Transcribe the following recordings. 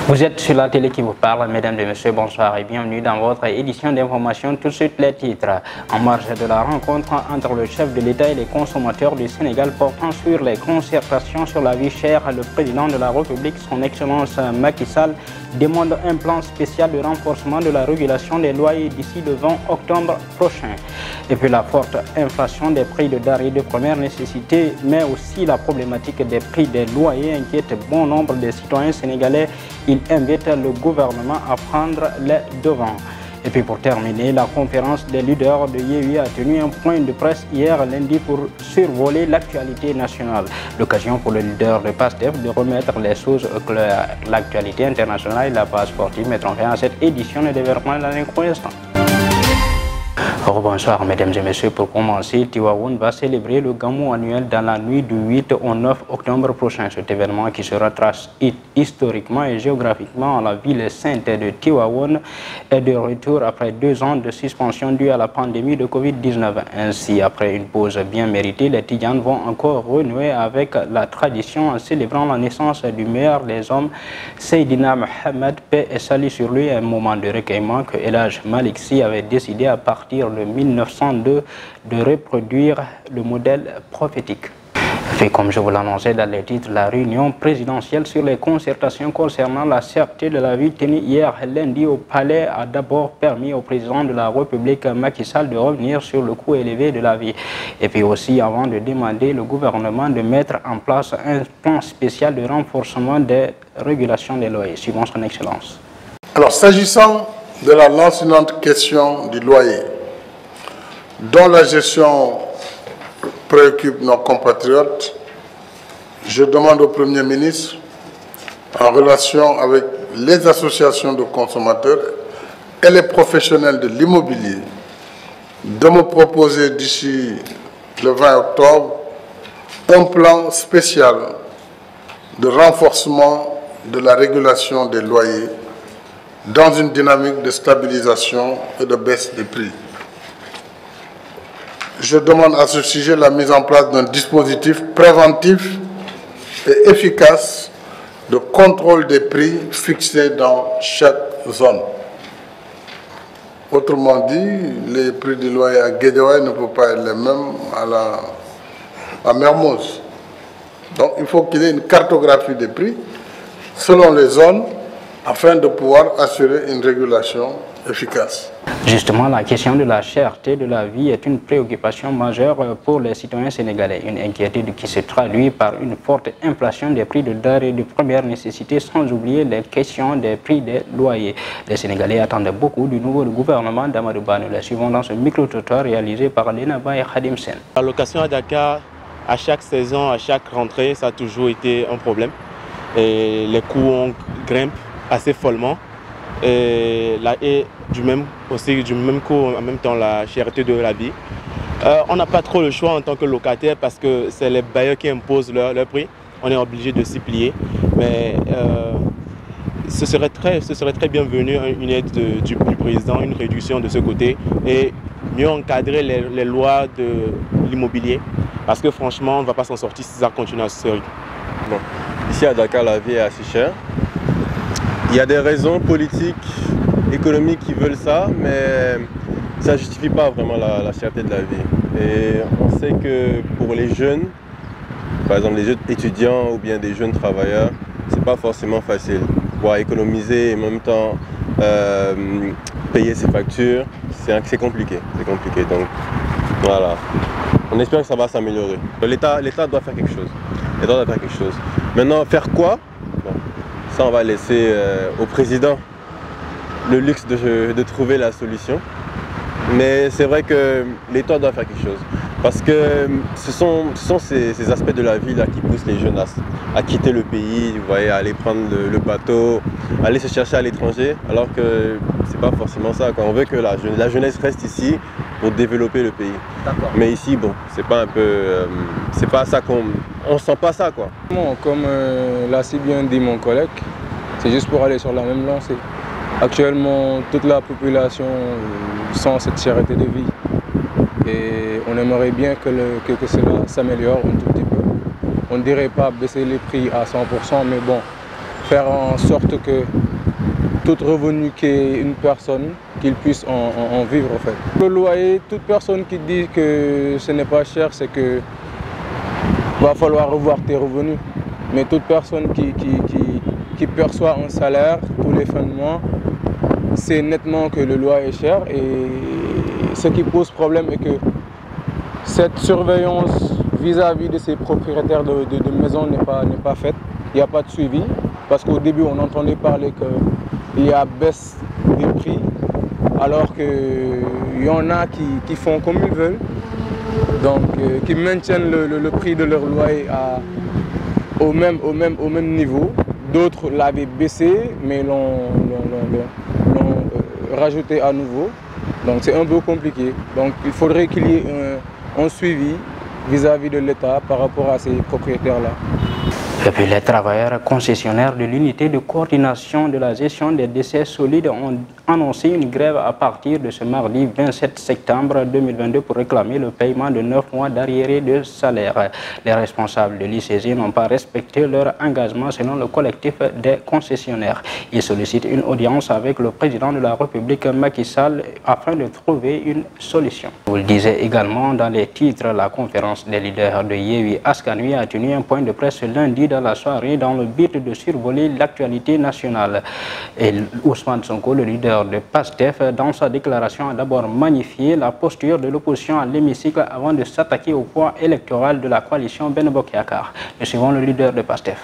Vous êtes sur la télé qui vous parle, mesdames et messieurs, bonsoir et bienvenue dans votre édition d'information. Tout de suite les titres. En marge de la rencontre entre le chef de l'État et les consommateurs du Sénégal portant sur les concertations sur la vie chère, le président de la République, son Excellence Macky Sall, demande un plan spécial de renforcement de la régulation des loyers d'ici le 20 octobre prochain. Et puis la forte inflation des prix de denrées de première nécessité, mais aussi la problématique des prix des loyers inquiète bon nombre de citoyens sénégalais. Il invite le gouvernement à prendre les devants. Et puis pour terminer, la conférence des leaders de Yewwi a tenu un point de presse hier lundi pour survoler l'actualité nationale. L'occasion pour le leader de PASTEF de remettre les choses au clair. L'actualité internationale et la base sportive mettront fin à cette édition de développement dans un instant. Bonsoir mesdames et messieurs, pour commencer, Tivaouane va célébrer le Gamou annuel dans la nuit du 8 au 9 octobre prochain. Cet événement qui se retrace historiquement et géographiquement à la ville sainte de Tivaouane est de retour après 2 ans de suspension due à la pandémie de Covid-19. Ainsi, après une pause bien méritée, les Tidjanes vont encore renouer avec la tradition en célébrant la naissance du meilleur des hommes, Seydina Mohamed, paix et salut sur lui, un moment de recueillement que El Hadj Malick Sy avait décidé à partir de 1902 de reproduire le modèle prophétique. Et comme je vous l'annonçais dans les titres, la réunion présidentielle sur les concertations concernant la cherté de la vie tenue hier lundi au Palais a d'abord permis au président de la République Macky Sall de revenir sur le coût élevé de la vie. Et puis aussi avant de demander au gouvernement de mettre en place un plan spécial de renforcement des régulations des loyers. Suivant son Excellence. Alors s'agissant de la lancinante question du loyer, dont la gestion préoccupe nos compatriotes, je demande au Premier ministre, en relation avec les associations de consommateurs et les professionnels de l'immobilier, de me proposer d'ici le 20 octobre un plan spécial de renforcement de la régulation des loyers dans une dynamique de stabilisation et de baisse des prix. Je demande à ce sujet la mise en place d'un dispositif préventif et efficace de contrôle des prix fixés dans chaque zone. Autrement dit, les prix du loyer à Guédiawaye ne peuvent pas être les mêmes à Mermoz. Donc il faut qu'il y ait une cartographie des prix selon les zones afin de pouvoir assurer une régulation efficace. Justement, la question de la cherté de la vie est une préoccupation majeure pour les citoyens sénégalais. Une inquiétude qui se traduit par une forte inflation des prix de denrées de première nécessité, sans oublier les questions des prix des loyers. Les Sénégalais attendent beaucoup du nouveau gouvernement d'Amadou Ba. Nous la suivons dans ce micro-trottoir réalisé par Lena Ba et Khadim Sen. La location à Dakar, à chaque saison, à chaque rentrée, ça a toujours été un problème. Et les coûts grimpent assez follement. Et du même coup, en même temps, la cherté de la vie. On n'a pas trop le choix en tant que locataire parce que c'est les bailleurs qui imposent leur prix. On est obligé de s'y plier. Mais ce serait très bienvenu une aide du président, une réduction de ce côté et mieux encadrer les lois de l'immobilier. Parce que franchement, on ne va pas s'en sortir si ça continue à se rythme. Bon. Ici à Dakar, la vie est assez chère. Il y a des raisons politiques, économiques qui veulent ça, mais ça ne justifie pas vraiment la cherté de la vie. Et on sait que pour les jeunes, par exemple les jeunes étudiants ou bien des jeunes travailleurs, c'est pas forcément facile. Pouvoir économiser et en même temps payer ses factures, c'est compliqué. Donc voilà. On espère que ça va s'améliorer. L'État doit faire quelque chose. Maintenant, faire quoi? Bon, ça, on va laisser au président le luxe de trouver la solution. Mais c'est vrai que l'État doit faire quelque chose. Parce que ce sont ces aspects de la vie là qui poussent les jeunes à quitter le pays, vous voyez, à aller prendre le bateau, aller se chercher à l'étranger, alors que c'est pas forcément ça, quoi. On veut que la jeunesse reste ici pour développer le pays. Mais ici, bon, c'est pas un peu, c'est pas ça on sent pas ça, quoi. Bon, comme l'a si bien dit mon collègue, c'est juste pour aller sur la même lancée. Actuellement, toute la population sent cette cherté de vie et on aimerait bien que cela s'améliore un tout petit peu. On ne dirait pas baisser les prix à 100%, mais bon, faire en sorte que tout revenu qu'ait une personne, qu'il puisse en vivre en fait. Le loyer, toute personne qui dit que ce n'est pas cher, c'est que va falloir revoir tes revenus. Mais toute personne qui perçoit un salaire tous les fins de mois, c'est nettement que le loyer est cher. Et ce qui pose problème est que cette surveillance vis-à-vis de ces propriétaires de maisons n'est pas faite. Il n'y a pas de suivi. Parce qu'au début, on entendait parler qu'il y a baisse des prix, alors qu'il y en a qui font comme ils veulent, donc qui maintiennent le prix de leur loyer au même niveau. D'autres l'avaient baissé, mais l'ont rajouté à nouveau. Donc c'est un peu compliqué. Donc il faudrait qu'il y ait un suivi vis-à-vis de l'État par rapport à ces propriétaires-là. Et puis les travailleurs concessionnaires de l'unité de coordination de la gestion des déchets solides ont annoncé une grève à partir de ce mardi 27 septembre 2022 pour réclamer le paiement de 9 mois d'arriérés de salaire. Les responsables de l'ICG n'ont pas respecté leur engagement selon le collectif des concessionnaires. Ils sollicitent une audience avec le président de la République Macky Sall afin de trouver une solution. Vous le disiez également dans les titres, la conférence des leaders de Yewwi Askan Wi a tenu un point de presse lundi dans la soirée dans le but de survoler l'actualité nationale. Et Ousmane Sonko, le leader de PASTEF, dans sa déclaration a d'abord magnifié la posture de l'opposition à l'hémicycle avant de s'attaquer au poids électoral de la coalition Benno Bokk Yakaar. Nous suivons le leader de PASTEF.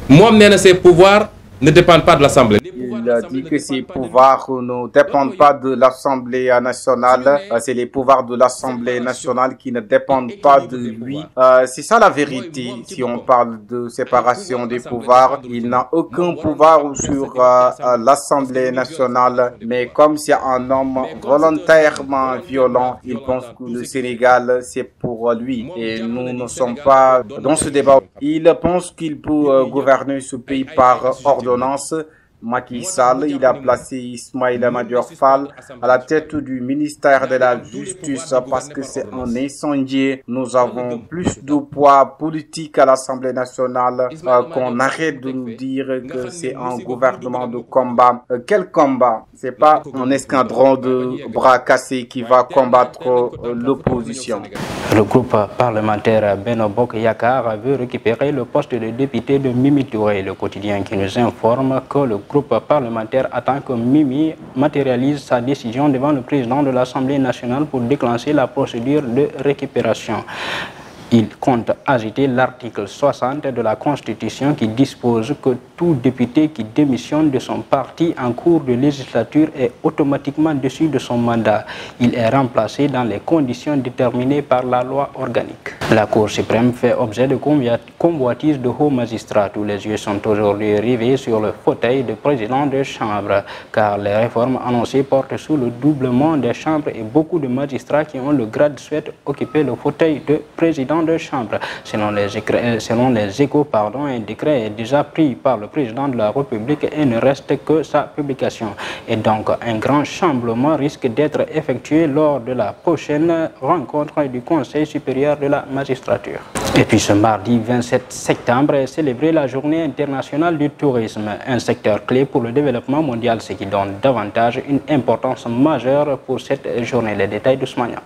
Moi, ses pouvoirs ne dépendent pas de l'Assemblée. Il a dit que ces pouvoirs ne dépendent pas de l'Assemblée nationale, c'est les pouvoirs de l'Assemblée nationale qui ne dépendent pas de lui. C'est ça la vérité. Si on parle de séparation des pouvoirs, il n'a aucun pouvoir sur l'Assemblée nationale. Mais comme c'est un homme volontairement violent, il pense que le Sénégal, c'est pour lui. Et nous ne sommes pas dans ce débat. Il pense qu'il peut gouverner ce pays par ordonnance. Macky Sall, il a placé Ismaïla Madior Fall à la tête du ministère de la Justice parce que c'est un incendié. Nous avons plus de poids politique à l'Assemblée nationale qu'on arrête de nous dire que c'est un gouvernement de combat. Quel combat? C'est pas un escadron de bras cassés qui va combattre l'opposition. Le groupe parlementaire Benno Bokk Yakaar veut récupérer le poste de député de Mimi Touré. Le quotidien qui nous informe que le groupe parlementaire attend que Mimi matérialise sa décision devant le président de l'Assemblée nationale pour déclencher la procédure de récupération. Il compte agiter l'article 60 de la Constitution qui dispose que tout député qui démissionne de son parti en cours de législature est automatiquement déchu de son mandat. Il est remplacé dans les conditions déterminées par la loi organique. La Cour suprême fait objet de convoitises de hauts magistrats. Tous les yeux sont aujourd'hui rivés sur le fauteuil de président de chambre, car les réformes annoncées portent sous le doublement des chambres et beaucoup de magistrats qui ont le grade souhaitent occuper le fauteuil de président de chambre. Selon les échos, un décret est déjà pris par le président de la République et ne reste que sa publication. Et donc, un grand chamboulement risque d'être effectué lors de la prochaine rencontre du Conseil supérieur de la magistrature. Et puis ce mardi 27 septembre est célébrée la Journée internationale du tourisme, un secteur clé pour le développement mondial, ce qui donne davantage une importance majeure pour cette journée. Les détails d'Ousmane.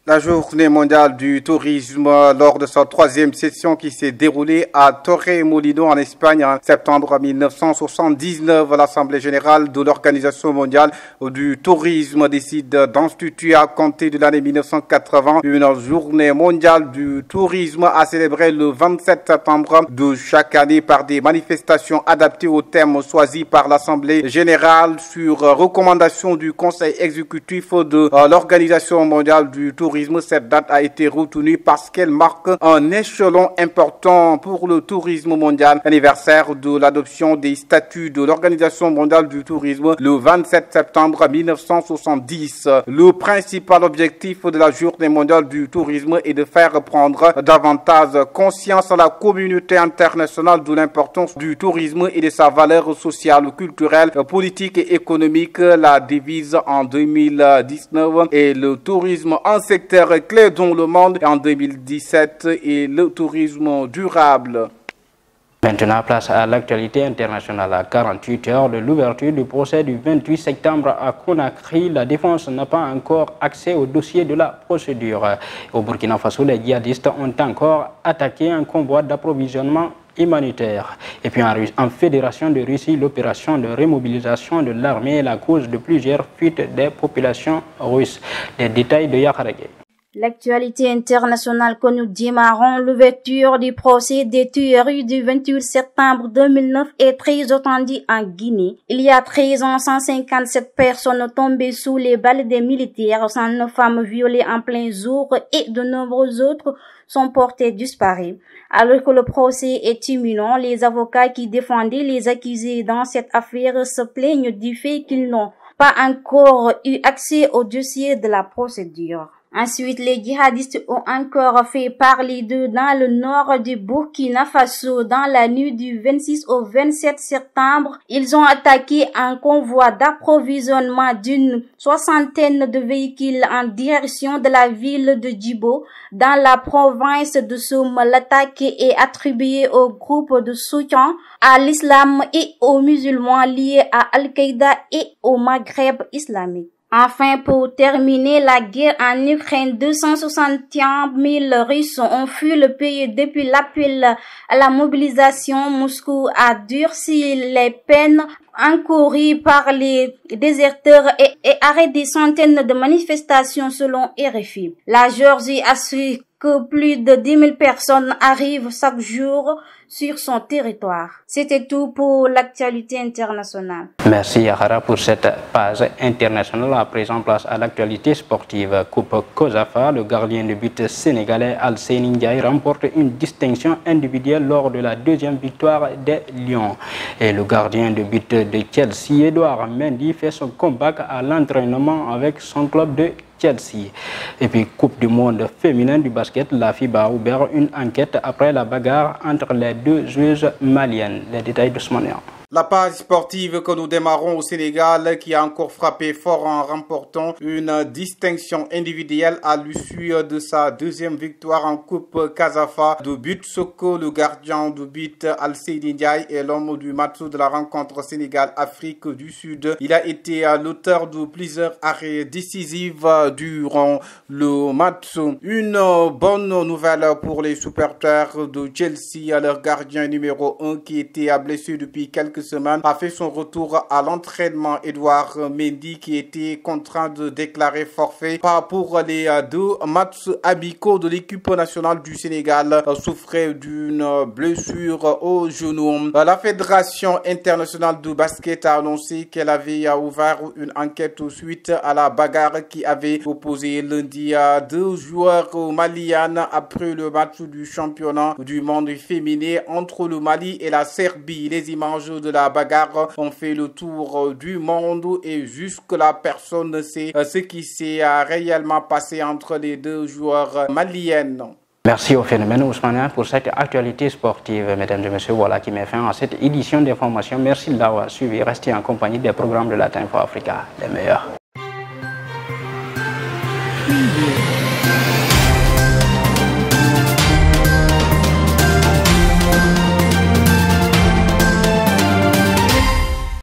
La journée mondiale du tourisme lors de sa 3e session qui s'est déroulée à Torremolinos en Espagne en septembre 1979. L'Assemblée générale de l'Organisation mondiale du tourisme décide d'instituer à compter de l'année 1980 une journée mondiale du tourisme à célébrer le 27 septembre de chaque année par des manifestations adaptées au thème choisi par l'Assemblée générale sur recommandation du Conseil exécutif de l'Organisation mondiale du tourisme. tourisme. Cette date a été retenue parce qu'elle marque un échelon important pour le tourisme mondial. Anniversaire de l'adoption des statuts de l'Organisation mondiale du tourisme le 27 septembre 1970. Le principal objectif de la Journée mondiale du tourisme est de faire prendre davantage conscience à la communauté internationale de l'importance du tourisme et de sa valeur sociale, culturelle, politique et économique. La devise en 2019 est le tourisme un secteur clé dans le monde. En 2017 est le tourisme durable. Maintenant, place à l'actualité internationale. À 48 heures de l'ouverture du procès du 28 septembre à Conakry, la défense n'a pas encore accès au dossier de la procédure. Au Burkina Faso, les djihadistes ont encore attaqué un convoi d'approvisionnement humanitaire. Et puis en Fédération de Russie, l'opération de remobilisation de l'armée est la cause de plusieurs fuites des populations russes. Les détails de Yakharagé. L'actualité internationale que nous démarrons, l'ouverture du procès des tueries du 28 septembre 2009 est très attendue en Guinée. Il y a 13 ans, 157 personnes tombées sous les balles des militaires, 109 femmes violées en plein jour et de nombreux autres sont portés disparus. Alors que le procès est imminent, les avocats qui défendaient les accusés dans cette affaire se plaignent du fait qu'ils n'ont pas encore eu accès au dossier de la procédure. Ensuite, les djihadistes ont encore fait parler d'eux dans le nord du Burkina Faso. Dans la nuit du 26 au 27 septembre, ils ont attaqué un convoi d'approvisionnement d'une soixantaine de véhicules en direction de la ville de Djibo, dans la province de Soum. L'attaque est attribuée au groupe de soutien à l'islam et aux musulmans liés à Al-Qaïda et au Maghreb islamique. Enfin, pour terminer la guerre en Ukraine, 261 000 Russes ont fui le pays depuis l'appel à la mobilisation. Moscou a durci les peines encourues par les déserteurs et arrête des centaines de manifestations selon RFI. La Géorgie assure que plus de 10 000 personnes arrivent chaque jour sur son territoire. C'était tout pour l'actualité internationale. Merci Yahara pour cette page internationale. À présent, place à l'actualité sportive. Coupe Kosafa, le gardien de but sénégalais Al-Seyni Ndiaye remporte une distinction individuelle lors de la deuxième victoire des Lions. Et le gardien de but de Chelsea, Edouard Mendy, fait son comeback à l'entraînement avec son club de Chelsea. Et puis, Coupe du monde féminin du basket, la FIBA a ouvert une enquête après la bagarre entre les deux joueuses maliennes. Les détails de Smania. La page sportive que nous démarrons au Sénégal qui a encore frappé fort en remportant une distinction individuelle à l'issue de sa deuxième victoire en Coupe Casafa de but. Soko, le gardien de but Al-Seyni Ndiaye est l'homme du match de la rencontre Sénégal-Afrique du Sud. Il a été l'auteur de plusieurs arrêts décisifs durant le match. Une bonne nouvelle pour les supporters de Chelsea, leur gardien numéro 1 qui était blessé depuis quelques semaines a fait son retour à l'entraînement. Edouard Mendy qui était contraint de déclarer forfait pour les deux matchs amicaux de l'équipe nationale du Sénégal souffrait d'une blessure au genou. La Fédération internationale de basket a annoncé qu'elle avait ouvert une enquête suite à la bagarre qui avait opposé lundi à deux joueurs maliennes après le match du championnat du monde féminin entre le Mali et la Serbie. Les images de la bagarre ont fait le tour du monde et jusque-là personne ne sait ce qui s'est réellement passé entre les deux joueurs maliennes. Merci au phénomène Ousmane pour cette actualité sportive. Mesdames et messieurs, voilà qui met fin à cette édition d'information. Merci de l'avoir suivi. Restez en compagnie des programmes de Latin4Africa, les meilleurs.